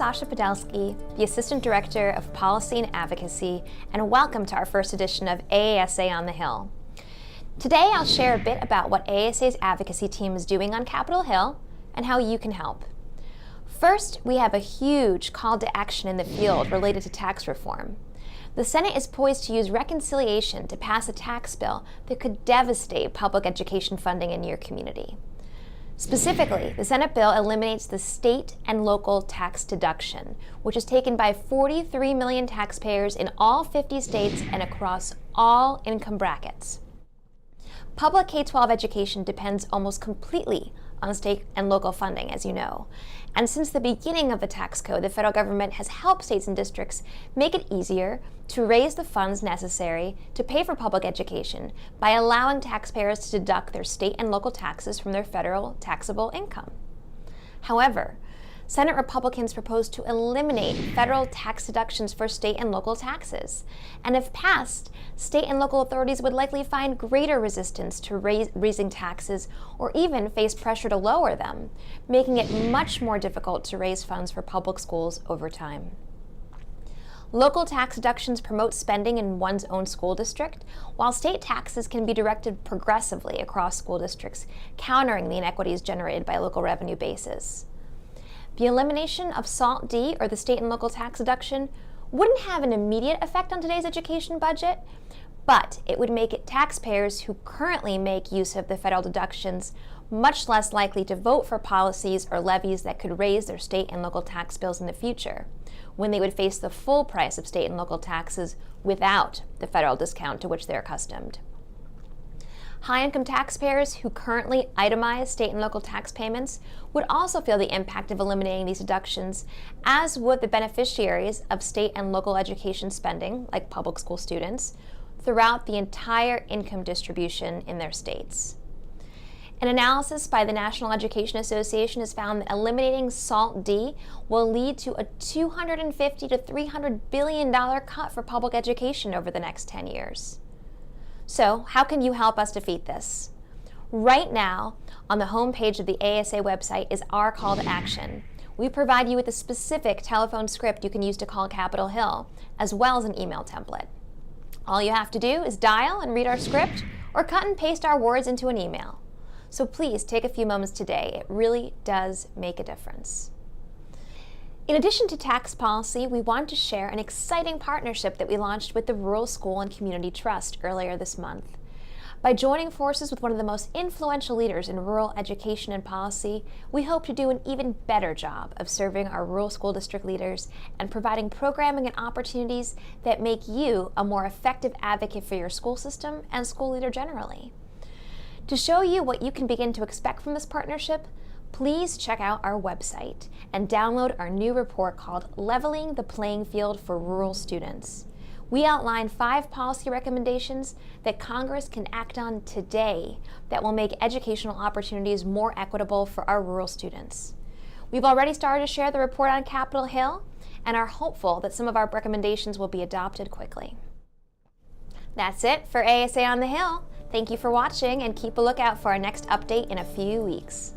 Sasha Podolsky, the Assistant Director of Policy and Advocacy, and welcome to our first edition of AASA On The Hill. Today I'll share a bit about what AASA's advocacy team is doing on Capitol Hill and how you can help. First, we have a huge call to action in the field related to tax reform. The Senate is poised to use reconciliation to pass a tax bill that could devastate public education funding in your community. Specifically, the Senate bill eliminates the state and local tax deduction, which is taken by 43 million taxpayers in all 50 states and across all income brackets. Public K-12 education depends almost completely on state and local funding, as you know. And since the beginning of the tax code, the federal government has helped states and districts make it easier to raise the funds necessary to pay for public education by allowing taxpayers to deduct their state and local taxes from their federal taxable income. However, Senate Republicans propose to eliminate federal tax deductions for state and local taxes. And if passed, state and local authorities would likely find greater resistance to raising taxes or even face pressure to lower them, making it much more difficult to raise funds for public schools over time. Local tax deductions promote spending in one's own school district, while state taxes can be directed progressively across school districts, countering the inequities generated by local revenue bases. The elimination of SALT D, or the state and local tax deduction, wouldn't have an immediate effect on today's education budget, but it would make it taxpayers who currently make use of the federal deductions much less likely to vote for policies or levies that could raise their state and local tax bills in the future, when they would face the full price of state and local taxes without the federal discount to which they're accustomed. High-income taxpayers who currently itemize state and local tax payments would also feel the impact of eliminating these deductions, as would the beneficiaries of state and local education spending, like public school students, throughout the entire income distribution in their states. An analysis by the National Education Association has found that eliminating SALT D will lead to a $250 to $300 billion cut for public education over the next 10 years. So, how can you help us defeat this? Right now, on the homepage of the AASA website is our call to action. We provide you with a specific telephone script you can use to call Capitol Hill, as well as an email template. All you have to do is dial and read our script, or cut and paste our words into an email. So please take a few moments today. It really does make a difference. In addition to tax policy, we want to share an exciting partnership that we launched with the Rural School and Community Trust earlier this month. By joining forces with one of the most influential leaders in rural education and policy, we hope to do an even better job of serving our rural school district leaders and providing programming and opportunities that make you a more effective advocate for your school system and school leader generally. To show you what you can begin to expect from this partnership, please check out our website and download our new report called Leveling the Playing Field for Rural Students. We outline 5 policy recommendations that Congress can act on today that will make educational opportunities more equitable for our rural students. We've already started to share the report on Capitol Hill and are hopeful that some of our recommendations will be adopted quickly. That's it for AASA on the Hill. Thank you for watching, and keep a lookout for our next update in a few weeks.